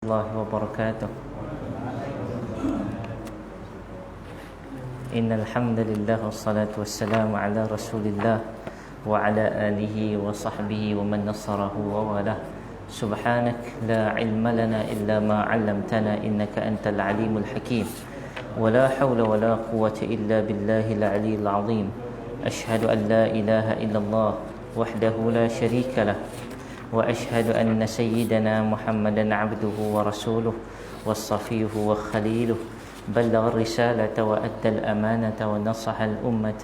الله وبركاته. إن الحمد لله والصلاة والسلام على رسول الله وعلى آله وصحبه ومن نصره ووالاه. سبحانك لا علم لنا إلا ما علمتنا إنك أنت العليم الحكيم ولا حول ولا قوة إلا بالله العلي العظيم. أشهد أن لا إله إلا الله وحده لا شريك له وأشهد أن سيدنا محمدا عبده ورسوله والصفيه وخليله بلغ الرسالة وأدى الأمانة ونصح الأمة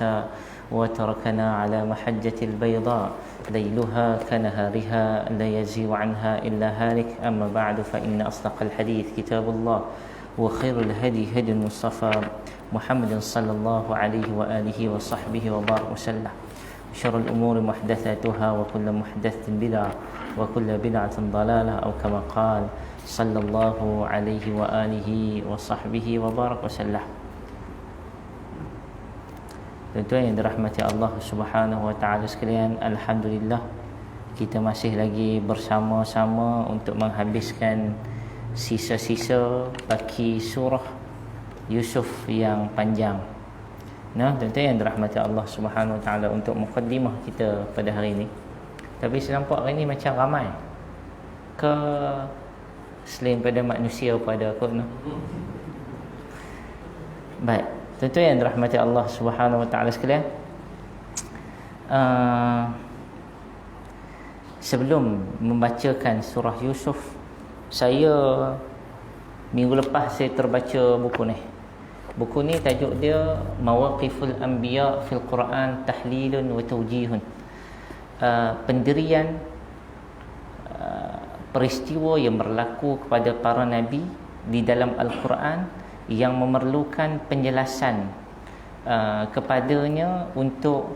وتركنا على محجة البيضاء ليلها كنهارها لا يزيغ عنها إلا هالك. أما بعد فإن أصدق الحديث كتاب الله وخير الهدي هدي المصطفى محمد صلى الله عليه وآله وصحبه وبارك وسلم. شر الأمور محدثاتها وكل محدثة بدعة وكل بدعة ضلالة أو كما قال صلى الله عليه وآله وصحبه وبارك وسلم. Tuan-tuan yang dirahmati Allah Subhanahu wa taala sekalian, alhamdulillah kita masih lagi bersama-sama untuk menghabiskan sisa-sisa baki surah Yusuf yang panjang. Nah, tuan-tuan yang dirahmati Allah Subhanahu wa taala, untuk mukadimah kita pada hari ini. Tapi saya nampak hari ini macam ramai ke selain pada manusia pada aku no. Baik, tuan-tuan yang dirahmati Allah Subhanahu wa taala sekalian, sebelum membacakan surah Yusuf, saya minggu lepas saya terbaca buku ni. Buku ni tajuk dia Mawaqiful Anbiya fil Quran Tahlilun wa Tawjihun. Pendirian peristiwa yang berlaku kepada para nabi di dalam Al-Quran yang memerlukan penjelasan kepadanya untuk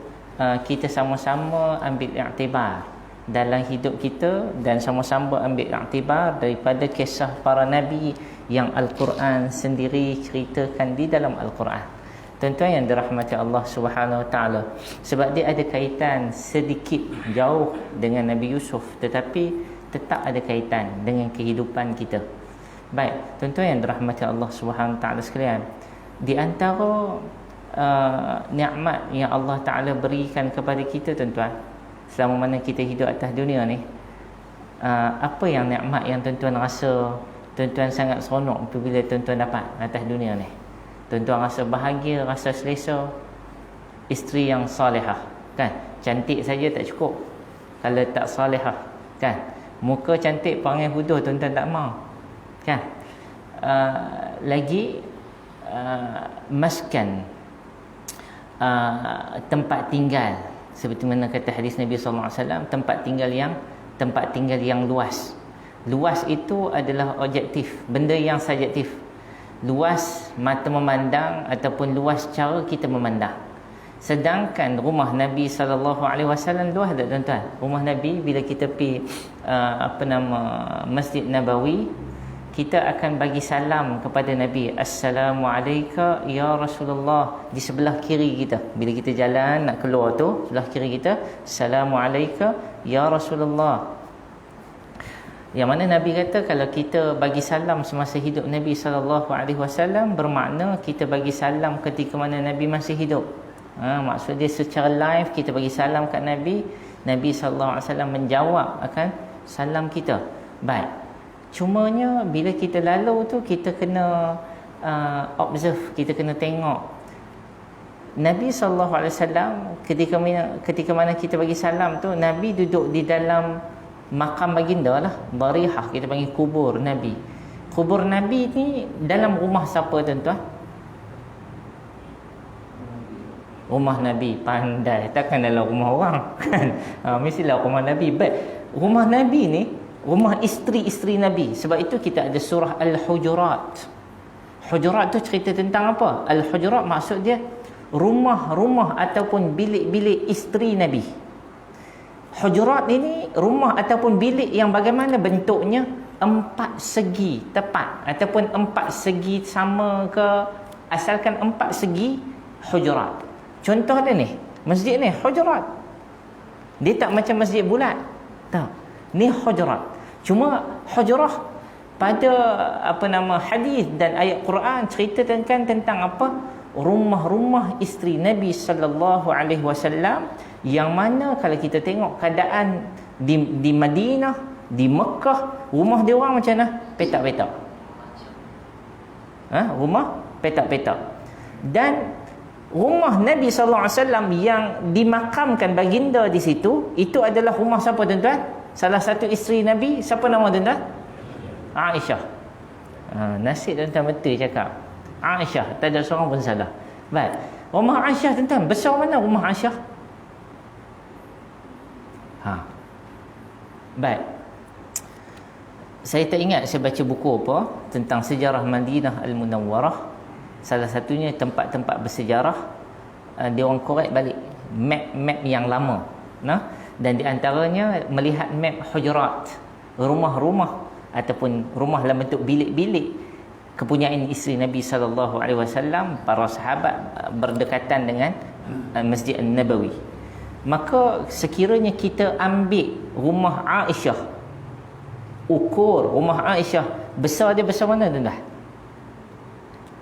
kita sama-sama ambil iktibar dalam hidup kita dan sama-sama ambil iktibar daripada kisah para nabi yang Al-Quran sendiri ceritakan di dalam Al-Quran. Tuan-tuan yang dirahmati Allah Subhanahu wa taala, sebab dia ada kaitan sedikit jauh dengan Nabi Yusuf, tetapi tetap ada kaitan dengan kehidupan kita. Baik, tuan-tuan yang dirahmati Allah Subhanahu wa taala sekalian, di antara nikmat yang Allah Taala berikan kepada kita, tuan-tuan, selama mana kita hidup atas dunia ni, apa yang nikmat yang tuan-tuan rasa tuan-tuan sangat seronok apabila tuan-tuan dapat atas dunia ni? Tuan-tuan rasa bahagia, rasa selesa. Isteri yang salihah, kan? Cantik saja tak cukup kalau tak salihah, kan? Muka cantik perangai bodoh tuan-tuan tak mau, kan? Lagi maskan, tempat tinggal, seperti mana kata hadis Nabi sallallahu alaihi wasallam, tempat tinggal yang luas. Luas itu adalah objektif, benda yang subjektif. Luas mata memandang ataupun luas cara kita memandang. Sedangkan rumah Nabi sallallahu alaihi wasallam luas tak, tuan-tuan? Rumah Nabi bila kita pergi Masjid Nabawi, kita akan bagi salam kepada Nabi, Assalamualaikum ya Rasulullah, di sebelah kiri kita. Bila kita jalan nak keluar tu, sebelah kiri kita, Assalamualaikum ya Rasulullah. Yang mana Nabi kata kalau kita bagi salam semasa hidup Nabi sallallahu alaihi wasallam, bermakna kita bagi salam ketika mana Nabi masih hidup. Maksud dia secara live kita bagi salam kat Nabi, Nabi sallallahu alaihi wasallam menjawab akan salam kita. Baik. Cumanya bila kita lalu tu, kita kena observe, kita kena tengok Nabi sallallahu alaihi wasallam ketika mana kita bagi salam tu, Nabi duduk di dalam makam baginda lah, darihah, kita panggil kubur Nabi. Kubur Nabi ni dalam rumah siapa, tuan-tuan? Rumah Nabi. Pandai, takkan dalam rumah orang, kan? Mestilah rumah Nabi. But rumah Nabi ni rumah isteri-isteri Nabi. Sebab itu kita ada surah Al-Hujurat. Hujurat tu cerita tentang apa? Al-Hujurat maksud dia rumah-rumah ataupun bilik-bilik isteri Nabi. Hujurat ini rumah ataupun bilik yang bagaimana bentuknya? 4 segi tepat ataupun 4 segi sama ke, asalkan 4 segi hujurat. Contoh dia ni, masjid ni hujurat. Dia tak macam masjid bulat. Tak. Ni hujurat. Cuma hujurah pada hadis dan ayat Quran cerita tentang apa? Rumah-rumah isteri Nabi sallallahu alaihi wasallam, yang mana kalau kita tengok keadaan di Madinah, di Mekah, rumah dia orang macam mana? Petak-petak. Rumah petak-petak. Dan rumah Nabi sallallahu alaihi wasallam yang dimakamkan baginda di situ, itu adalah rumah siapa tuan-tuan? Salah satu isteri Nabi, siapa nama tuan-tuan? Aisyah. Nasib tuan-tuan betul cakap. Aisyah, tak ada seorang pun salah. Baik. Rumah Aisyah tuan-tuan, besar mana rumah Aisyah? Baik. Saya tak ingat saya baca buku apa tentang sejarah Madinah Al-Munawwarah. Salah satunya tempat-tempat bersejarah, dia orang korek balik map yang lama. Dan di antaranya melihat map hujurat, rumah-rumah ataupun rumah dalam bentuk bilik-bilik kepunyaan isteri Nabi sallallahu alaihi wasallam, para sahabat berdekatan dengan Masjid An-Nabawi. Maka sekiranya kita ambil rumah Aisyah, ukur rumah Aisyah, besar dia besar mana tuan-tuan?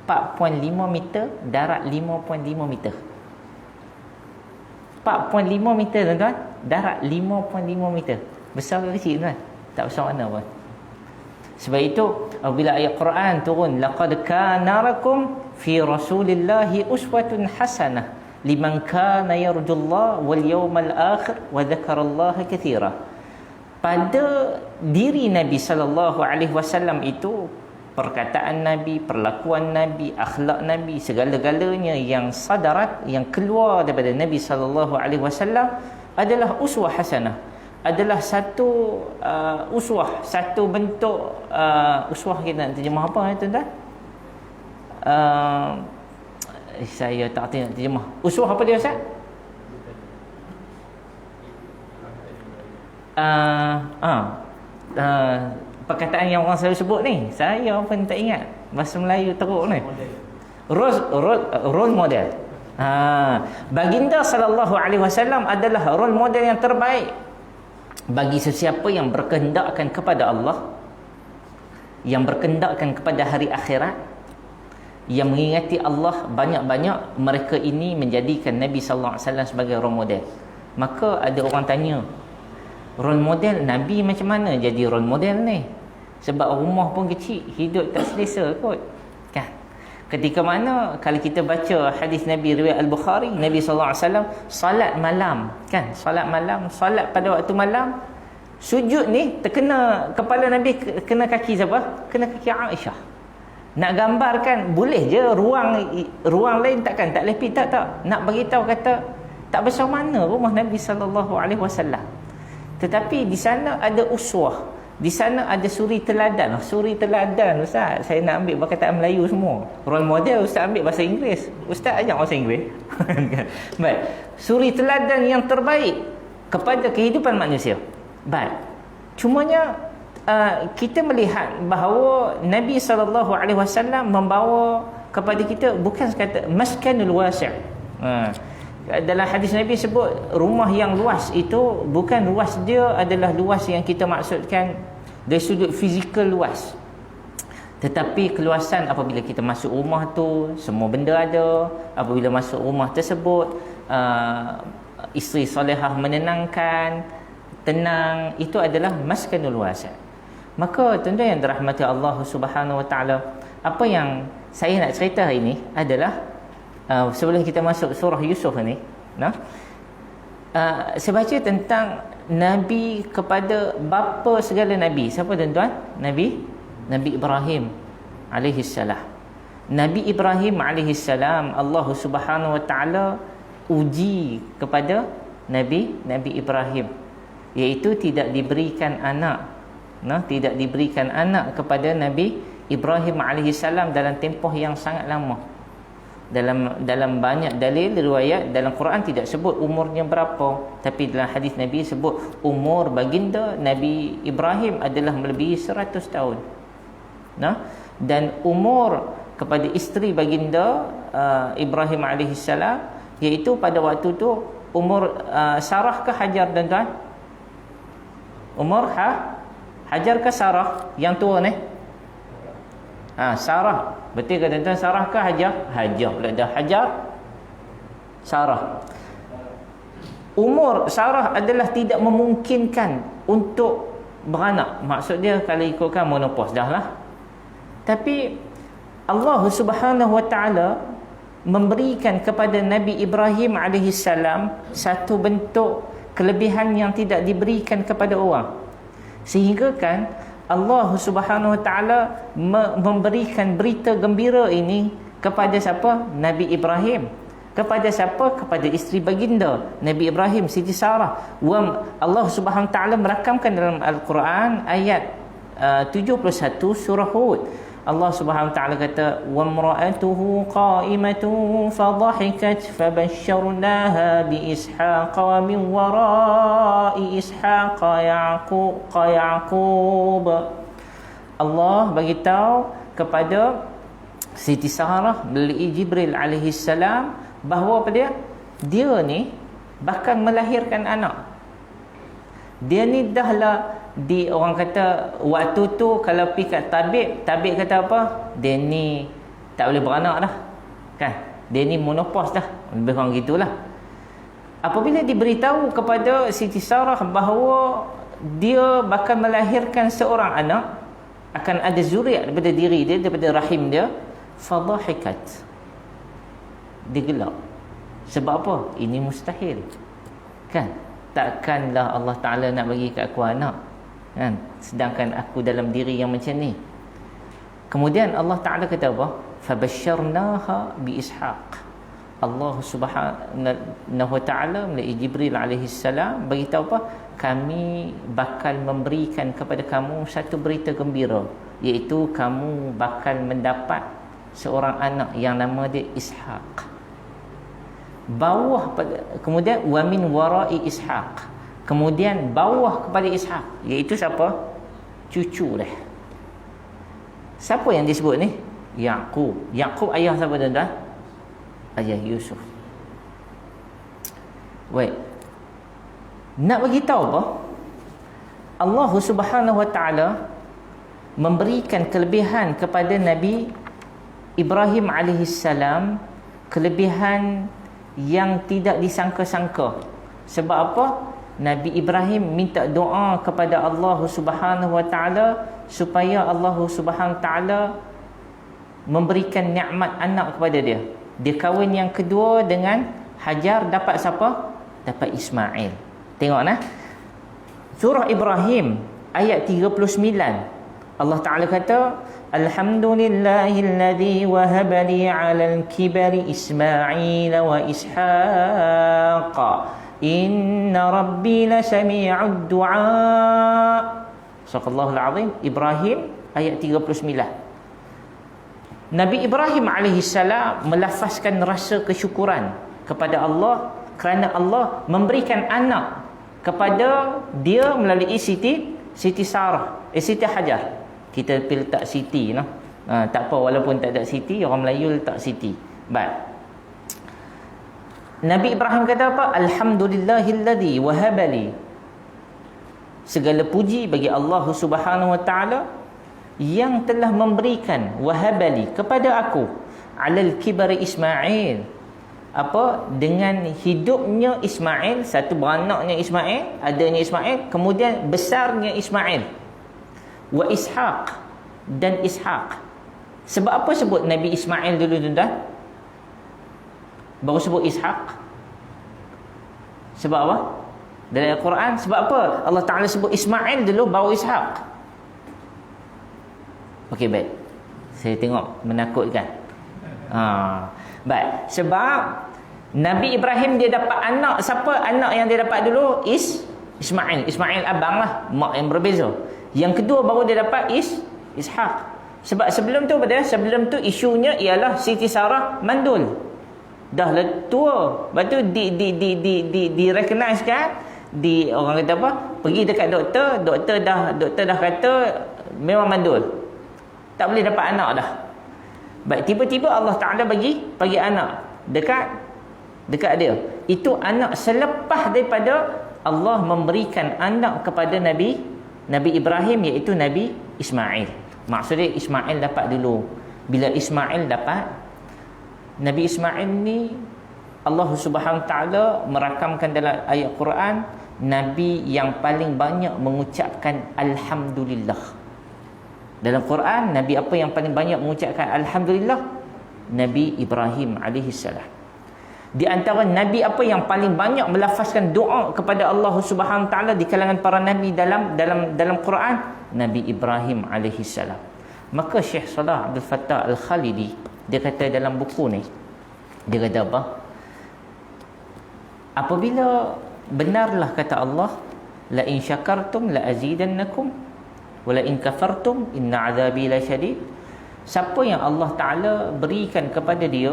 4.5 meter, darat 5.5 meter. 4.5 meter tuan-tuan, darat 5.5 meter. Besar ke kecil tuan? Tak besar mana pun. Sebab itu apabila ayat Quran turun, laqad kana lakum fi rasulillahi uswatun hasanah liman kana yarjullaha wal yawmal akhir wa dzakarallaha katsira. Pada diri Nabi sallallahu alaihi wasallam itu, perkataan Nabi, perlakuan Nabi, akhlak Nabi, segala-galanya yang sadarat, yang keluar daripada Nabi sallallahu alaihi wasallam adalah uswah hasanah, adalah satu uswah, satu bentuk uswah. Kita nak terjemah apa tuan-tuan? Saya tak tahu nak terjemah. Uswah apa dia Ustaz? Perkataan yang orang selalu sebut ni, saya pun tak ingat bahasa Melayu teruk ni. Role model. Baginda sallallahu alaihi wasallam adalah role model yang terbaik bagi sesiapa yang berkehendakkan kepada Allah, yang berkehendakkan kepada hari akhirat, yang mengingati Allah banyak-banyak. Mereka ini menjadikan Nabi sallallahu alaihi wasallam sebagai role model. Maka ada orang tanya, role model Nabi macam mana jadi role model ni? Sebab rumah pun kecil, hidup tak selesa kot, kan? Ketika mana kalau kita baca hadis Nabi riwayat Al-Bukhari, Nabi sallallahu alaihi wasallam salat malam, kan? Salat malam, salat pada waktu malam, sujud ni terkena kepala Nabi, kena kaki siapa? Kena kaki Aisyah. Nak gambarkan boleh je ruang lain takkan tak lepi, tak. Nak bagi tahu kata tak besar mana rumah Nabi sallallahu alaihi wasallam. Tetapi di sana ada uswah, di sana ada suri teladan. Suri teladan Ustaz, saya nak ambil perkataan Melayu semua. Role model Ustaz ambil bahasa Inggeris, Ustaz ajak bahasa Inggeris. Baik, suri teladan yang terbaik kepada kehidupan manusia. Baik, cumanya kita melihat bahawa Nabi SAW membawa kepada kita bukan sekadar maskanul wasi'. Dalam hadis Nabi sebut rumah yang luas itu bukan luas dia adalah luas yang kita maksudkan dari sudut fizikal luas, tetapi keluasan apabila kita masuk rumah tu semua benda ada. Apabila masuk rumah tersebut, isteri solehah menenangkan, tenang, itu adalah maskanul wasi'. Maka tuan-tuan yang dirahmati Allah Subhanahu Wa Taala, apa yang saya nak cerita hari ini adalah sebelum kita masuk surah Yusuf ni, saya baca tentang Nabi kepada bapa segala Nabi. Siapa tuan-tuan? Nabi Ibrahim alaihissalam. Nabi Ibrahim alaihissalam, Allah Subhanahu Wa Taala uji kepada Nabi Ibrahim, iaitu tidak diberikan anak. Tidak diberikan anak kepada Nabi Ibrahim alaihissalam dalam tempoh yang sangat lama. Dalam banyak dalil riwayat dalam Quran tidak sebut umurnya berapa, tapi dalam hadis Nabi sebut umur baginda Nabi Ibrahim adalah melebihi 100 tahun. Dan umur kepada isteri baginda Ibrahim alaihissalam, iaitu pada waktu tu umur Sarah ke Hajar tuan-tuan? Umur Hajar ke Sarah yang tua ni? Sarah. Betul ke tuan-tuan? Sarah ke Hajar? Hajar pula dah. Hajar, Sarah. Umur Sarah adalah tidak memungkinkan untuk beranak. Maksud dia kalau ikutkan menopause dah lah. Tapi Allah Subhanahu Wa Taala memberikan kepada Nabi Ibrahim alaihissalam satu bentuk kelebihan yang tidak diberikan kepada orang. Sehingga kan Allah Subhanahu Wa Taala memberikan berita gembira ini kepada siapa? Nabi Ibrahim. Kepada siapa? Kepada isteri baginda Nabi Ibrahim, Siti Sarah. Allah Subhanahu Wa Taala merakamkan dalam Al-Quran ayat 71 surah Hud. Allah Subhanahu Wa Taala kata, wa imra'atuhu qa'imatun fadhahikat fabashsharnaha bi Ishaq wa min wara'i Ishaq Yaqub. Allah bagi tahu kepada Siti Sarah melalui Jibril alaihi salam bahawa apa dia ni bakal melahirkan anak. Dia ni dahlah orang kata waktu tu kalau pergi kat tabib kata apa? Dia ni tak boleh beranak dah. Kan? Dia ni menopause dah. Lebih kurang gitulah. Apabila diberitahu kepada Siti Sarah bahawa dia bakal melahirkan seorang anak, akan ada zuriat daripada diri dia, daripada rahim dia, fadhahikat. Dia gelak. Sebab apa? Ini mustahil. Kan? Takkanlah Allah Ta'ala nak bagi kat aku anak, kan? Sedangkan aku dalam diri yang macam ni. Kemudian Allah Ta'ala kata apa? Fabashsharnaha bi Ishaq. Allah Subhanahu Wa Ta'ala melalui Jibril alaihi salam bagi tahu apa? Kami bakal memberikan kepada kamu satu berita gembira, iaitu kamu bakal mendapat seorang anak yang nama dia Ishaq. Kemudian wa min wara'i Ishaq. Kemudian bawah kepada Ishaq, iaitu siapa? Cucu dia. Siapa yang disebut ni? Yaqub. Yaqub ayah siapa tuan-tuan? Ayah Yusuf. Baik. Nak bagi tahu apa? Allah Subhanahu Wa Taala memberikan kelebihan kepada Nabi Ibrahim alaihissalam, kelebihan yang tidak disangka-sangka. Sebab apa? Nabi Ibrahim minta doa kepada Allah Subhanahu Wa Taala supaya Allah Subhanahu Wa Taala memberikan nikmat anak kepada dia. Dia kahwin yang kedua dengan Hajar, dapat siapa? Dapat Ismail. Tengok nah. Surah Ibrahim ayat 39. Allah Taala kata, Alhamdulillahilladzi wahaba li 'alal kibari Ismail wa Ishaq. Inna rabbi lasami'ud du'a. Sadaqallahul azim. Ibrahim ayat 39. Nabi Ibrahim alaihissalam melafazkan rasa kesyukuran kepada Allah kerana Allah memberikan anak kepada dia melalui Siti Sarah, Siti Hajar. Kita pilih letak Siti, no? Tak apa, walaupun tak ada Siti, orang Melayu letak Siti. Baik. Nabi Ibrahim kata apa? Alhamdulillahilladzi wahabali. Segala puji bagi Allah Subhanahu Wa Taala yang telah memberikan wahabali kepada aku alal kibari Ismail. Apa? Dengan hidupnya Ismail, satu beranaknya Ismail, adanya Ismail, kemudian besarnya Ismail. Wa Ishaq, dan Ishaq. Sebab apa sebut Nabi Ismail dulu tuan-tuan? Baru sebut Ishaq. Sebab apa? Dalam Al-Quran, sebab apa Allah Ta'ala sebut Ismail dulu baru Ishaq? Okey, baik. Saya tengok menakutkan. Baik. Sebab Nabi Ibrahim dia dapat anak. Siapa anak yang dia dapat dulu? Ismail. Ismail abang lah, mak yang berbeza. Yang kedua baru dia dapat Ishaq. Sebab sebelum tu isunya ialah Siti Sarah mandul. Dah lah tua. Lepas tu di recognize kan, orang kata apa? Pergi dekat doktor dah kata memang mandul. Tak boleh dapat anak dah. Baik, tiba-tiba Allah Ta'ala bagi anak dekat dia. Itu anak selepas daripada Allah memberikan anak kepada Nabi Ibrahim, iaitu Nabi Ismail. Maksudnya Ismail dapat dulu. Bila Ismail dapat, Nabi Ismail ni Allah Subhanahu Wa Taala merakamkan dalam ayat Quran, Nabi yang paling banyak mengucapkan Alhamdulillah. Dalam Quran, Nabi apa yang paling banyak mengucapkan Alhamdulillah? Nabi Ibrahim alaihissalam. Di antara Nabi apa yang paling banyak melafazkan doa kepada Allah Subhanahu Wa Taala di kalangan para Nabi dalam Quran? Nabi Ibrahim alaihissalam. Maka Syekh Salah Abdul Fattah Al-Khalidi, dia kata dalam buku ni, dia kata apa? Apabila benarlah kata Allah, la in syakartum la azidannakum wa la in kafartum inna azabi lasyadid. Siapa yang Allah Taala berikan kepada dia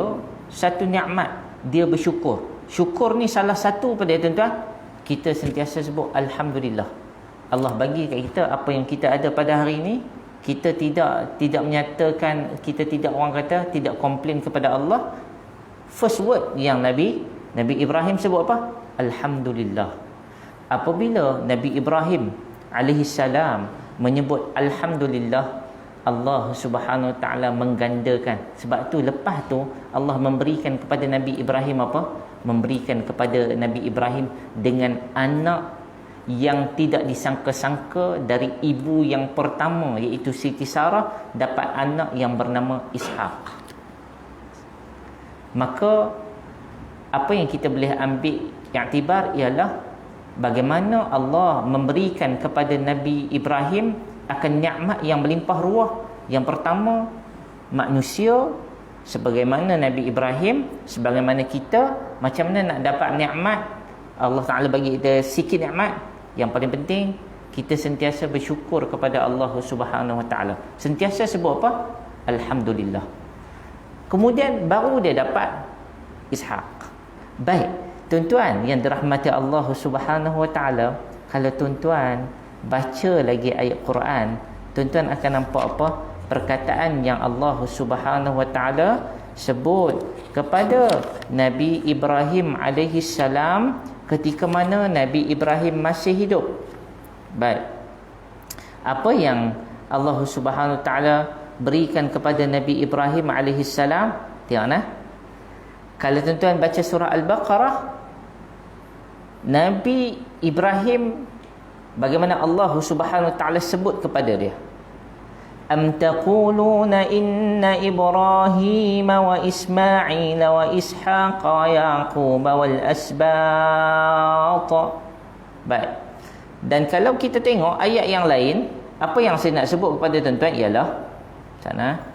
satu nikmat, dia bersyukur. Syukur ni salah satu pada tuan-tuan, kita sentiasa sebut alhamdulillah. Allah bagi kat kita apa yang kita ada pada hari ini. Kita tidak menyatakan, kita tidak, orang kata, tidak komplain kepada Allah. First word yang Nabi Ibrahim sebut apa? Alhamdulillah. Apabila Nabi Ibrahim alaihissalam menyebut alhamdulillah, Allah Subhanahu Wa Taala menggandakan. Sebab tu lepas tu Allah memberikan kepada Nabi Ibrahim apa? Memberikan kepada Nabi Ibrahim dengan anak yang tidak disangka-sangka dari ibu yang pertama, iaitu Siti Sarah, dapat anak yang bernama Ishaq. Maka apa yang kita boleh ambil iktibar ialah bagaimana Allah memberikan kepada Nabi Ibrahim akan nikmat yang melimpah ruah. Yang pertama, manusia sebagaimana Nabi Ibrahim, sebagaimana kita, macam mana nak dapat nikmat? Allah Ta'ala bagi kita sikit nikmat. Yang paling penting, kita sentiasa bersyukur kepada Allah Subhanahu Wa Ta'ala. Sentiasa sebut apa? Alhamdulillah. Kemudian baru dia dapat Ishaq. Baik, tuan-tuan yang dirahmati Allah Subhanahu Wa Ta'ala, kalau tuan-tuan baca lagi ayat Quran, tuan-tuan akan nampak apa? Perkataan yang Allah Subhanahu Wa Ta'ala sebut kepada Nabi Ibrahim alaihi salam ketika mana Nabi Ibrahim masih hidup. Baik, apa yang Allah Subhanahu Wa Ta'ala berikan kepada Nabi Ibrahim alaihi salam? Tengok nah. Kalau tuan-tuan baca surah Al-Baqarah, Nabi Ibrahim, bagaimana Allah Subhanahu Wa Ta'ala sebut kepada dia, am taquluna inna Ibrahim wa Ismail wa Ishaq wa Yaqub wal asbat. Baik. Dan kalau kita tengok ayat yang lain, apa yang saya nak sebut kepada tuan-tuan ialah sana.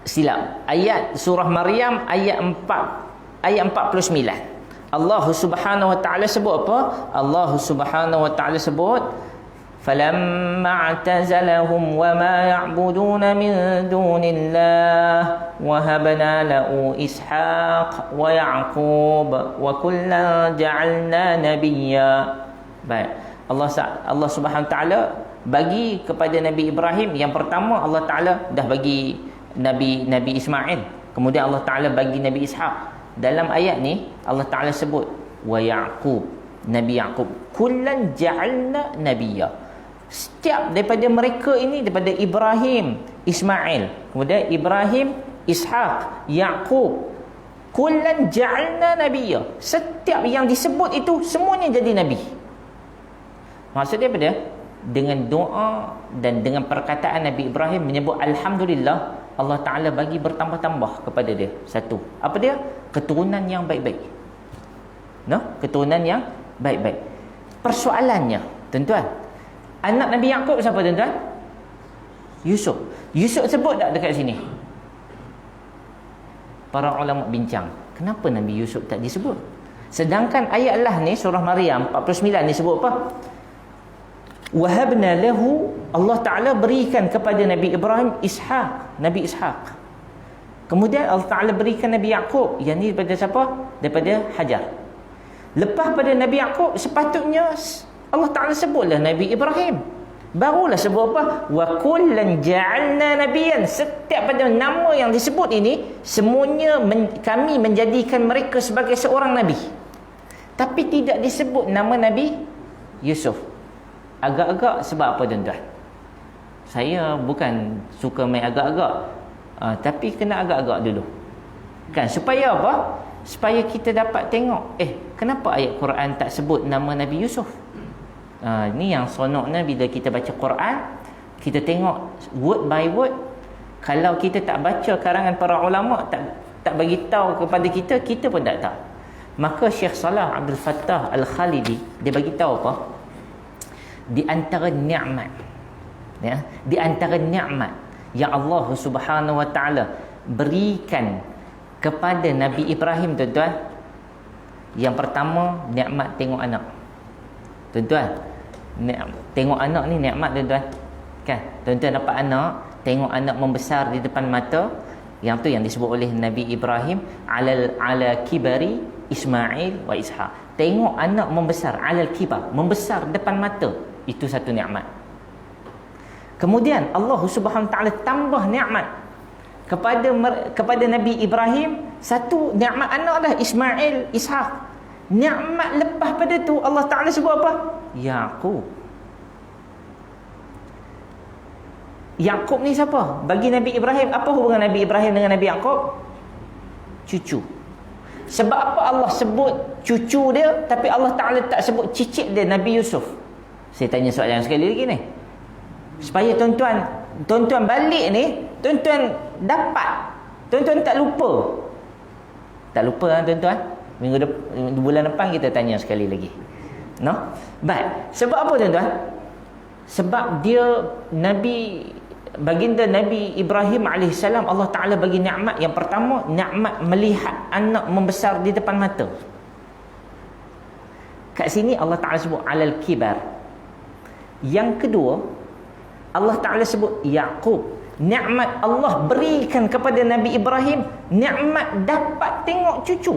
Silap. Ayat surah Maryam ayat 49. Allah Subhanahu Wa Ta'ala sebut apa? Allah Subhanahu Wa Ta'ala sebut, falamma i'tazalahum wa ma ya'buduna min dunillah wa habna lahu Ishaq wa Ya'qub wa kullan ja'alna nabiyya. Baik. Allah Subhanahu Wa Ta'ala bagi kepada Nabi Ibrahim, yang pertama Allah Ta'ala dah bagi Nabi Ismail, kemudian Allah Ta'ala bagi Nabi Ishaq. Dalam ayat ni Allah Ta'ala sebut wa Ya'qub, Nabi Ya'qub, kullan ja'alna nabiyya. Setiap daripada mereka ini, daripada Ibrahim, Ismail, kemudian Ibrahim, Ishaq, Ya'qub, kullan ja'alna nabiyya. Setiap yang disebut itu semuanya jadi nabi. Maksudnya apa dia? Dengan doa dan dengan perkataan Nabi Ibrahim menyebut alhamdulillah, Allah Ta'ala bagi bertambah-tambah kepada dia satu. Apa dia? Keturunan yang baik-baik. Keturunan yang baik-baik. Persoalannya, tuan-tuan, anak Nabi Ya'qub siapa, tuan-tuan? Yusuf. Yusuf sebut tak dekat sini? Para ulama bincang, kenapa Nabi Yusuf tak disebut? Sedangkan ayat Allah ni, surah Maryam 49 ni sebut apa? Wahabna lahu, Allah Ta'ala berikan kepada Nabi Ibrahim Ishaq, Nabi Ishaq. Kemudian Allah Ta'ala berikan Nabi Ya'qub, yang ni daripada siapa? Daripada Hajar. Lepas pada Nabi Ya'qub, sepatutnya Allah Ta'ala sebutlah Nabi Ibrahim. Barulah sebut apa? Wa kullan ja'alna nabiyan. Setiap pada nama yang disebut ini, semuanya kami menjadikan mereka sebagai seorang nabi. Tapi tidak disebut nama Nabi Yusuf. Agak-agak sebab apa tuan-tuan? Saya bukan suka main agak-agak, tapi kena agak-agak dulu. Kan, supaya apa? Supaya kita dapat tengok, kenapa ayat Quran tak sebut nama Nabi Yusuf? Ni yang sonoknya bila kita baca Quran, kita tengok word by word. Kalau kita tak baca karangan para ulama, tak bagi tahu kepada kita, kita pun tak tahu. Maka Syekh Salah Abdul Fattah Al-Khalidi, dia bagi tahu apa? Di antara nikmat, ya, di antara nikmat yang Allah Subhanahu Wa Taala berikan kepada Nabi Ibrahim, tuan-tuan, yang pertama nikmat tengok anak. Tuan-tuan, tengok anak ni nikmat, tuan-tuan. Kan? Tuan-tuan dapat anak, tengok anak membesar di depan mata. Yang tu yang disebut oleh Nabi Ibrahim, ala kibari Ismail wa Ishaq. Tengok anak membesar, alal kibar, membesar depan mata. Itu satu nikmat. Kemudian Allah Subhanahu Wa Taala tambah nikmat kepada Nabi Ibrahim. Satu nikmat anak dah, Ismail, Ishaq. Nikmat lepas pada tu Allah Ta'ala sebut apa? Yaqub. Yaqub ni siapa? Bagi Nabi Ibrahim, apa hubungan Nabi Ibrahim dengan Nabi Yaqub? Cucu. Sebab apa Allah sebut cucu dia, tapi Allah Ta'ala tak sebut cicit dia, Nabi Yusuf? Saya tanya soalan sekali lagi ni, supaya tuan-tuan balik ni, tuan-tuan dapat, tuan-tuan tak lupa. Tak lupa kan tuan-tuan? Bulan depan kita tanya sekali lagi. No? Baik. Sebab apa tuan-tuan? Sebab dia baginda Nabi Ibrahim AS, Allah Ta'ala bagi nikmat. Yang pertama, nikmat melihat anak membesar di depan mata. Kat sini Allah Ta'ala sebut alal kibar. Yang kedua, Allah Ta'ala sebut Yaqub. Nikmat Allah berikan kepada Nabi Ibrahim, nikmat dapat tengok cucu,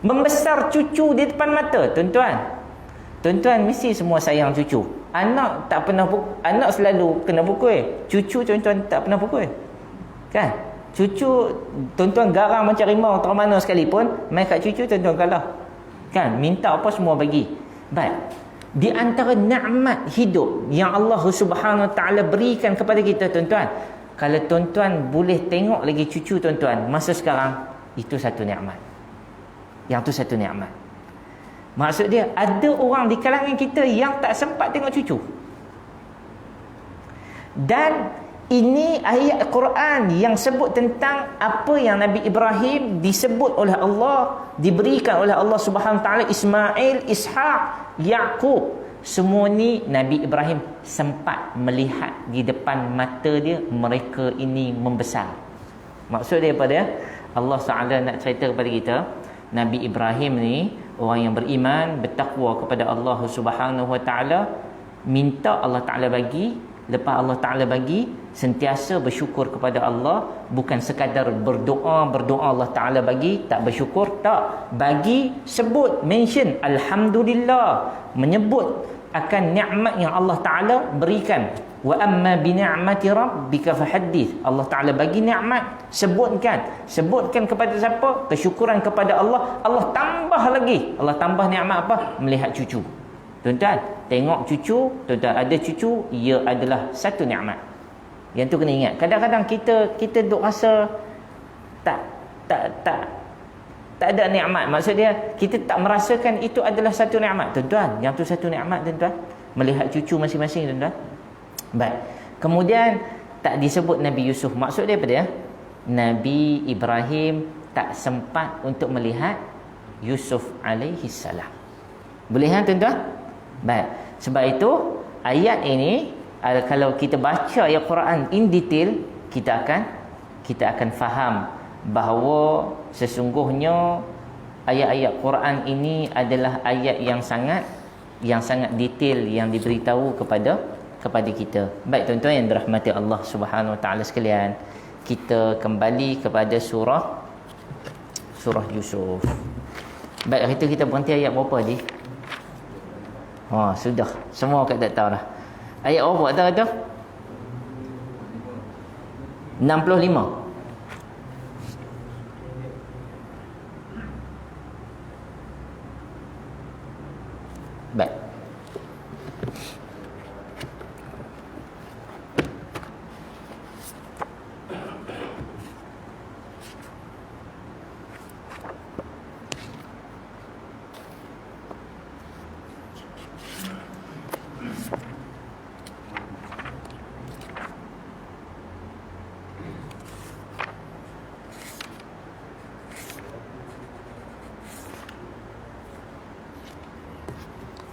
membesar cucu di depan mata. Tuan-tuan mesti semua sayang cucu. Anak tak pernah anak selalu kena pukul. Cucu tuan-tuan tak pernah pukul. Kan? Cucu tuan-tuan garang macam rimau teruk mana sekalipun, main kat cucu tuan-tuan kalah. Kan? Minta apa semua bagi. Baik. Di antara nikmat hidup yang Allah Subhanahu Wa Taala berikan kepada kita, tuan-tuan, kalau tuan-tuan boleh tengok lagi cucu tuan-tuan masa sekarang, itu satu nikmat. Yang tu satu nikmat. Maksud dia, ada orang di kalangan kita yang tak sempat tengok cucu. Dan ini ayat Quran yang sebut tentang apa yang Nabi Ibrahim disebut oleh Allah, diberikan oleh Allah Subhanahu Wa Taala, Ismail, Ishaq, Yaqub. Semua ni Nabi Ibrahim sempat melihat di depan mata dia, mereka ini membesar. Maksud dia apa dia? Allah Ta'ala nak cerita kepada kita, Nabi Ibrahim ni orang yang beriman, bertakwa kepada Allah Subhanahu Wa Taala, minta Allah Ta'ala bagi, lepas Allah Ta'ala bagi, sentiasa bersyukur kepada Allah. Bukan sekadar berdoa Allah Ta'ala bagi, tak bersyukur, tak. Bagi, sebut, mention Alhamdulillah, menyebut akan nikmat yang Allah Ta'ala berikan. Wa amma bi ni'mati rabbika fahaddith. Allah Ta'ala bagi nikmat, sebutkan kepada siapa? Kesyukuran kepada Allah. Allah tambah lagi. Allah tambah nikmat apa? Melihat cucu. Tuan-tuan, tengok cucu, tuan-tuan ada cucu, ia adalah satu nikmat. Yang tu kena ingat. Kadang-kadang kita duk rasa tak ada nikmat. Maksud dia, kita tak merasakan itu adalah satu nikmat. Tuan-tuan, yang tu satu nikmat, tuan-tuan. Melihat cucu masing-masing, tuan-tuan. Baik. Kemudian tak disebut Nabi Yusuf. Maksud dia apa dia? Nabi Ibrahim tak sempat untuk melihat Yusuf alaihi salam. Boleh kan tuan-tuan? Baik. Sebab itu ayat ini, kalau kita baca ayat Quran in detail, kita akan faham bahawa sesungguhnya ayat-ayat Quran ini adalah ayat yang sangat detail yang diberitahu kepada kita. Baik tuan-tuan yang dirahmati Allah Subhanahu Wa Taala sekalian, kita kembali kepada surah Yusuf. Baik, kita berhenti ayat berapa tadi? Sudah. Semua kat tak tahu dah. Ayat berapa tak tahu? 65. Baik.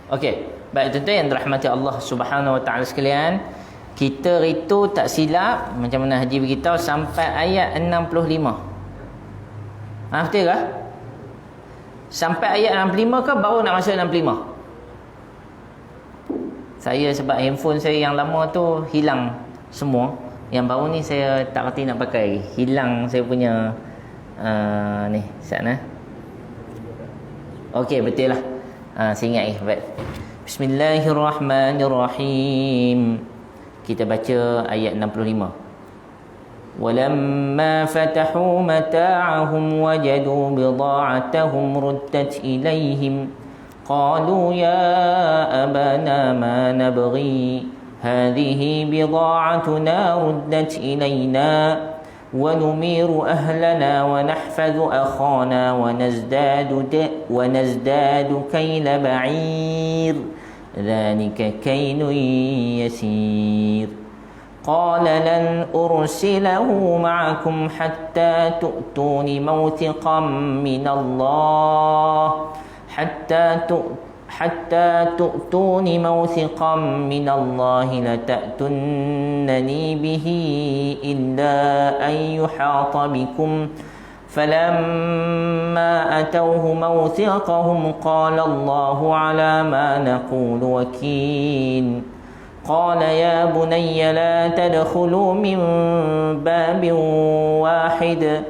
Okey, baik tuan-tuan yang dirahmati Allah Subhanahu Wa Taala sekalian, kita itu tak silap macam mana Haji beritahu sampai ayat 65. Betul ke? Sampai ayat 65 ke baru nak masuk 65? Saya sebab handphone saya yang lama tu hilang semua. Yang baru ni saya tak reti nak pakai. Hilang saya punya ni sana. Okey, betul lah. Saya ingat baik. Bismillahirrahmanirrahim. Kita baca ayat 65. Walamma fatahu mata'ahum wajadu bida'atahum ruddat ilaihim qalu ya abana ma nabghi hadhihi bida'atuna ruddat ilaina ونمير أهلنا ونحفظ أخانا ونزداد كيل بعير ذلك كيل يسير قال لن أرسله معكم حتى تؤتون موثقا من الله حتى تؤتون موثقا من الله لتأتونني به إلا أن يحاط بكم فلما أتوه موثقهم قال الله على ما نقول وكيل قال يا بني لا تدخلوا من باب واحد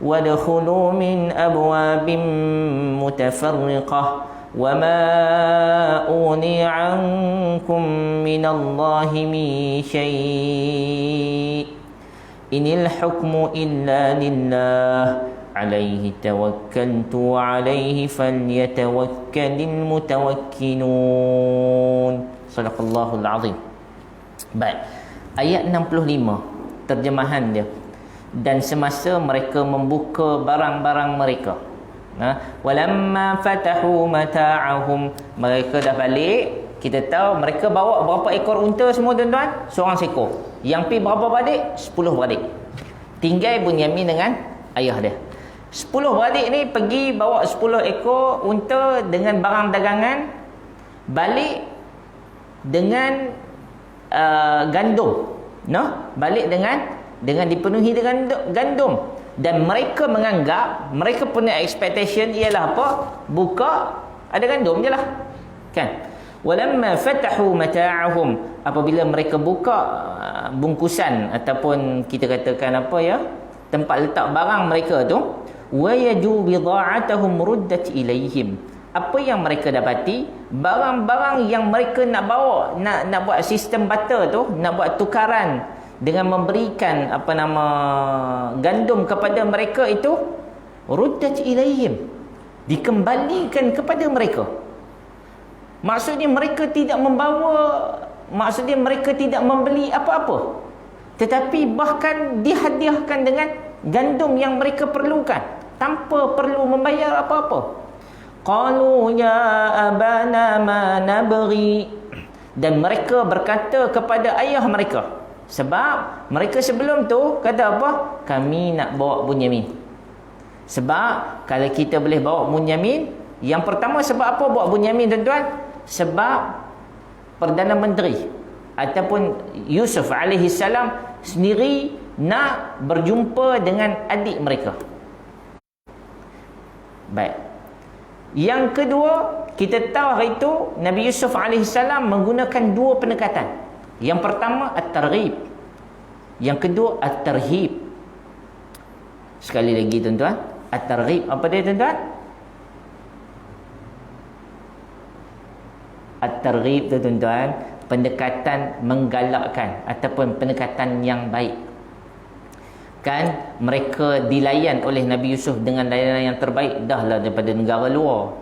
وادخلوا من أبواب متفرقة وما أغني عنكم من الله من شيء إن الحكم إلا لله عليه توكلت وعليه فليتوكل المتوكلون صدق الله العظيم. Baik, ayat 65 terjemahan dia. Dan semasa mereka membuka barang-barang mereka, walamma fatahu mata'ahum, mereka dah balik. Kita tahu mereka bawa berapa ekor unta semua tuan-tuan? Seorang seekor. Yang pi berapa beradik? 10 beradik. Tinggal Bunyamin dengan ayah dia. 10 beradik ni pergi bawa 10 ekor unta dengan barang dagangan, balik dengan gandum. Balik dengan dipenuhi dengan gandum. Dan mereka menganggap, mereka punya expectation ialah apa? Buka ada gandum je lah, kan? Walamma fatahu mata'ahum, apabila mereka buka bungkusan ataupun kita katakan apa ya, tempat letak barang mereka tu, wayaju bida'atahum ruddat ilaihim, apa yang mereka dapati, barang-barang yang mereka nak bawa, nak buat sistem barter tu, nak buat tukaran dengan memberikan gandum kepada mereka itu, ruddat ilaihim, dikembalikan kepada mereka. Maksudnya mereka tidak membawa, maksudnya mereka tidak membeli apa-apa, tetapi bahkan dihadiahkan dengan gandum yang mereka perlukan tanpa perlu membayar apa-apa. Qalu ya abana ma nabghi, dan mereka berkata kepada ayah mereka, sebab mereka sebelum tu kata apa? Kami nak bawa Bunyamin. Sebab kalau kita boleh bawa Bunyamin, yang pertama sebab apa bawa Bunyamin tuan-tuan? Sebab Perdana Menteri ataupun Yusuf alaihi salam sendiri nak berjumpa dengan adik mereka. Baik. Yang kedua, kita tahu hari itu Nabi Yusuf alaihi salam menggunakan dua pendekatan. Yang pertama at-targhib, yang kedua at-tarhib. Sekali lagi tuan-tuan, at-targhib apa dia tuan-tuan? At-targhib tu tuan-tuan, pendekatan menggalakkan ataupun pendekatan yang baik. Kan mereka dilayan oleh Nabi Yusuf dengan layanan yang terbaik, dahlah daripada negara luar,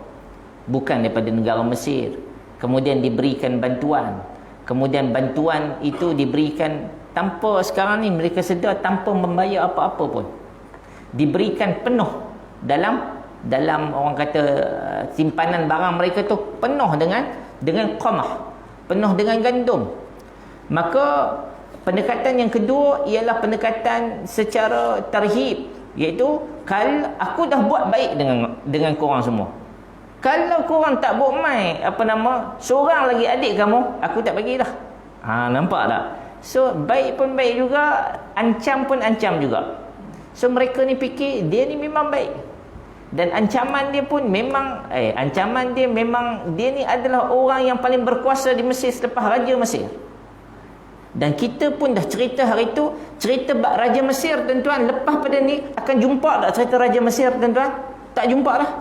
bukan daripada negara Mesir. Kemudian diberikan bantuan. Kemudian bantuan itu diberikan tanpa, sekarang ni mereka sedar, tanpa membayar apa-apa pun. Diberikan penuh dalam orang kata simpanan barang mereka tu penuh dengan qamah, penuh dengan gandum. Maka pendekatan yang kedua ialah pendekatan secara tarhib, iaitu aku dah buat baik dengan korang semua. Kalau korang tak buat mai seorang lagi adik kamu, aku tak bagi dah. Nampak tak? So baik pun baik juga, ancam pun ancam juga. So mereka ni fikir dia ni memang baik. Dan ancaman dia pun memang dia ni adalah orang yang paling berkuasa di Mesir selepas Raja Mesir. Dan kita pun dah cerita hari tu, cerita bab Raja Mesir tuan-tuan. Lepas pada ni akan jumpa tak cerita Raja Mesir tuan-tuan? Tak jumpa dah.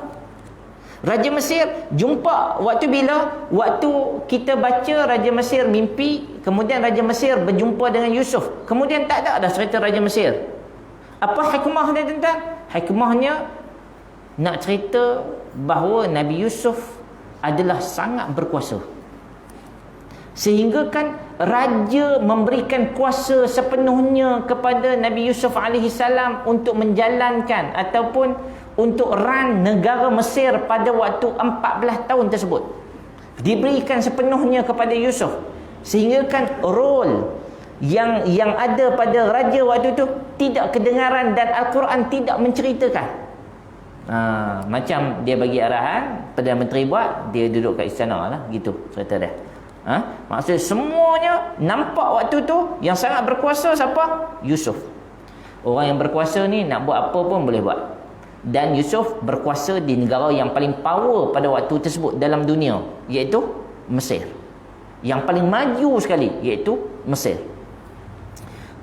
Raja Mesir jumpa waktu bila? Waktu kita baca Raja Mesir mimpi, kemudian Raja Mesir berjumpa dengan Yusuf. Kemudian tak ada dah cerita Raja Mesir. Apa hikmah dia tuan-tuan? Hikmahnya nak cerita bahawa Nabi Yusuf adalah sangat berkuasa. Sehingga kan raja memberikan kuasa sepenuhnya kepada Nabi Yusuf AS untuk menjalankan ataupun untuk run negara Mesir pada waktu 14 tahun tersebut. Diberikan sepenuhnya kepada Yusuf. Sehingga kan role yang ada pada raja waktu itu tidak kedengaran dan Al-Quran tidak menceritakan. Macam dia bagi arahan, Perdana Menteri buat, dia duduk kat istana lah, gitu cerita dia. Maksudnya semuanya nampak waktu tu yang sangat berkuasa siapa? Yusuf. Orang yang berkuasa ni nak buat apa pun boleh buat. Dan Yusuf berkuasa di negara yang paling power pada waktu tersebut dalam dunia, iaitu Mesir. Yang paling maju sekali, iaitu Mesir.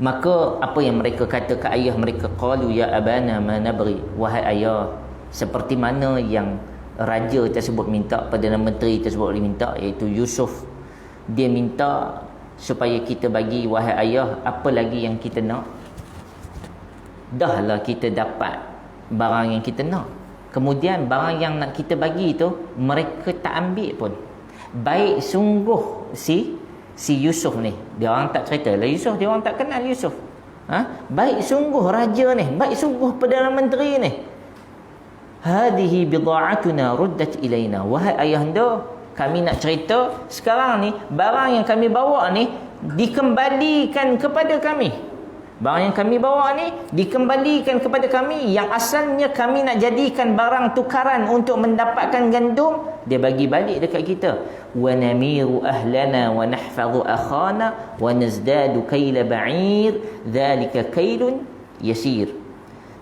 Maka apa yang mereka kata ke ayah mereka, qalu ya abana ma nabri, wahai ayah, seperti mana yang raja tersebut minta, Perdana Menteri tersebut minta, iaitu Yusuf. Dia minta supaya kita bagi, wahai ayah, apa lagi yang kita nak? Dahlah kita dapat barang yang kita nak. Kemudian barang yang nak kita bagi tu mereka tak ambil pun. Baik sungguh si Yusuf ni, dia orang tak cerita lah Yusuf, dia orang tak kenal Yusuf. Baik sungguh raja ni, baik sungguh Perdana Menteri ni. Hadhihi bida'atuna ruddat ilaina, wahai ayahanda, kami nak cerita sekarang ni barang yang kami bawa ni dikembalikan kepada kami. Barang yang kami bawa ni dikembalikan kepada kami, yang asalnya kami nak jadikan barang tukaran untuk mendapatkan gandum, dia bagi balik dekat kita. Wa namiru ahlana wa nahfazu akhana wa nazdadu kayla ba'ir dhalika kailun yasir.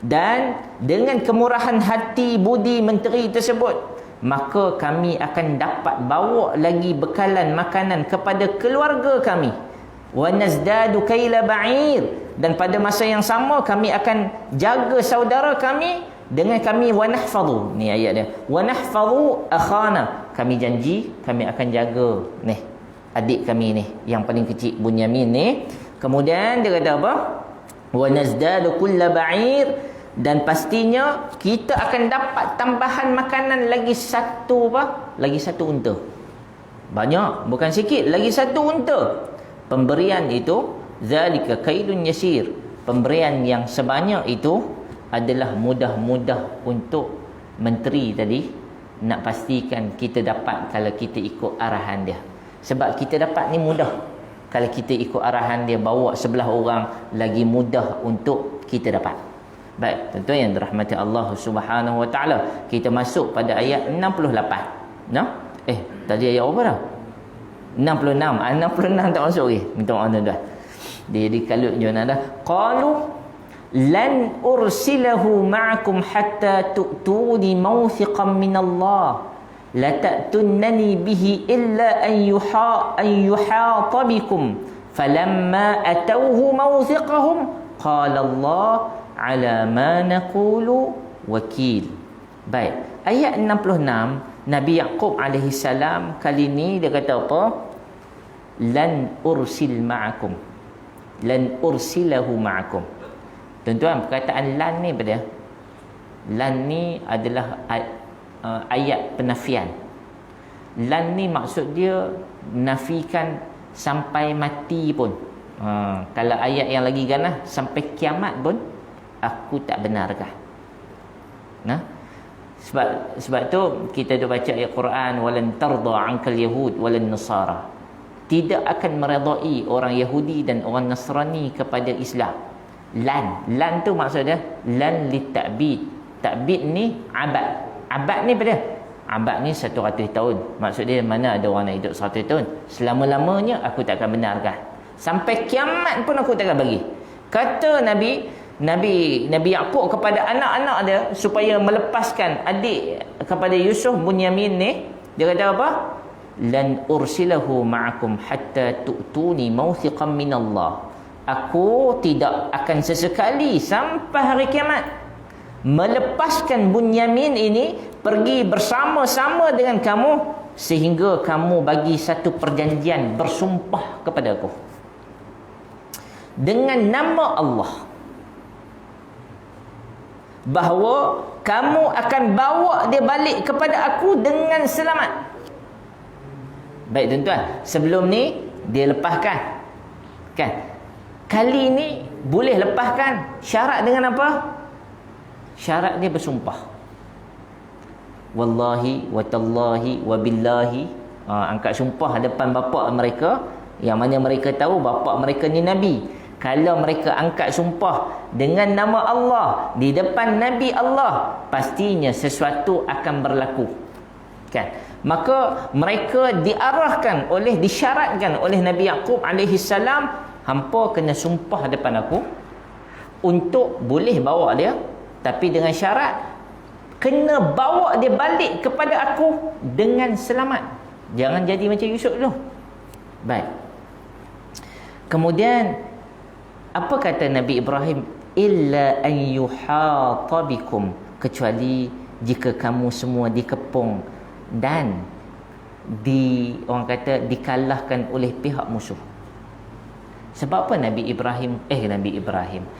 Dan dengan kemurahan hati budi menteri tersebut, maka kami akan dapat bawa lagi bekalan makanan kepada keluarga kami. Wa nazdadu kayla ba'ir, dan pada masa yang sama kami akan jaga saudara kami dengan kami wa nahfazu. Ni ayat dia. Wa nahfazu akhana, kami janji kami akan jaga ni adik kami ni yang paling kecil, Bunyamin ni. Kemudian dia kata apa? Wa nazdadu kulla ba'ir, dan pastinya kita akan dapat tambahan makanan lagi satu unta. Banyak, bukan sikit, lagi satu unta. Pemberian itu zalika kailun yasir, pemberian yang sebanyak itu adalah mudah-mudah untuk menteri tadi nak pastikan kita dapat kalau kita ikut arahan dia. Sebab kita dapat ni mudah, kalau kita ikut arahan dia bawa sebelah orang, lagi mudah untuk kita dapat. Baik, tentu yang dirahmati Allah Subhanahu wa taala, kita masuk pada ayat 68. Tadi ayat apa dah? 66. 66 tak masuk lagi. Minta maaf tuan-tuan. Dia dikalut je dah. Qalu lan ursilahu ma'akum hatta tu'tuni mawthiqan min Allah la ta'tunnani bihi illa an yuhata bikum falamma atawhu mawthiqahum qala Allah ala ma naqulu wakil. Baik, ayat 66 Nabi Yaqub alaihi salam kali ni dia kata apa? Lan ursil ma'akum. Lan ursilahu ma'akum. Tuan-tuan, perkataan lan ni apa dia? Lan ni adalah ayat penafian. Lan ni maksud dia nafikan sampai mati pun. Kalau ayat yang lagi ganah, sampai kiamat pun aku tak benarkan. Nah, sebab tu kita dah baca ayat Quran, walan tarda ankal yahud walan nasara. Tidak akan meredai orang Yahudi dan orang Nasrani kepada Islam. Lan tu maksud dia lan litabid. Takbid ni abad. Abad ni apa dia? Abad ni 100 tahun. Maksud dia mana ada orang nak hidup 100 tahun. Selama-lamanya aku tak akan benarkan. Sampai kiamat pun aku tak akan bagi. Kata Nabi Yaqub kepada anak-anak dia supaya melepaskan adik kepada Yusuf Bunyamin ni, dia kata apa? Lan ursilahu ma'akum hatta tu'tuni mawthiqan minallah. Aku tidak akan sesekali sampai hari kiamat melepaskan Bunyamin ini pergi bersama-sama dengan kamu sehingga kamu bagi satu perjanjian bersumpah kepada aku dengan nama Allah bahawa kamu akan bawa dia balik kepada aku dengan selamat. Baik tuan-tuan, sebelum ni dia lepaskan kan? Kali ni boleh lepaskan. Syarat dengan apa? Syarat dia bersumpah. Wallahi wa tallahi wa billahi. Angkat sumpah depan bapa mereka, yang mana mereka tahu bapa mereka ni nabi. Kalau mereka angkat sumpah dengan nama Allah di depan Nabi Allah, pastinya sesuatu akan berlaku. Kan? Maka mereka disyaratkan oleh Nabi Yaqub alaihi salam, hampa kena sumpah depan aku untuk boleh bawa dia, tapi dengan syarat kena bawa dia balik kepada aku dengan selamat. Jangan jadi macam Yusuf dulu. Baik. Kemudian apa kata Nabi Ibrahim? Illa an yuhata bikum, kecuali jika kamu semua dikepung dan orang kata dikalahkan oleh pihak musuh. Sebab apa Nabi Ibrahim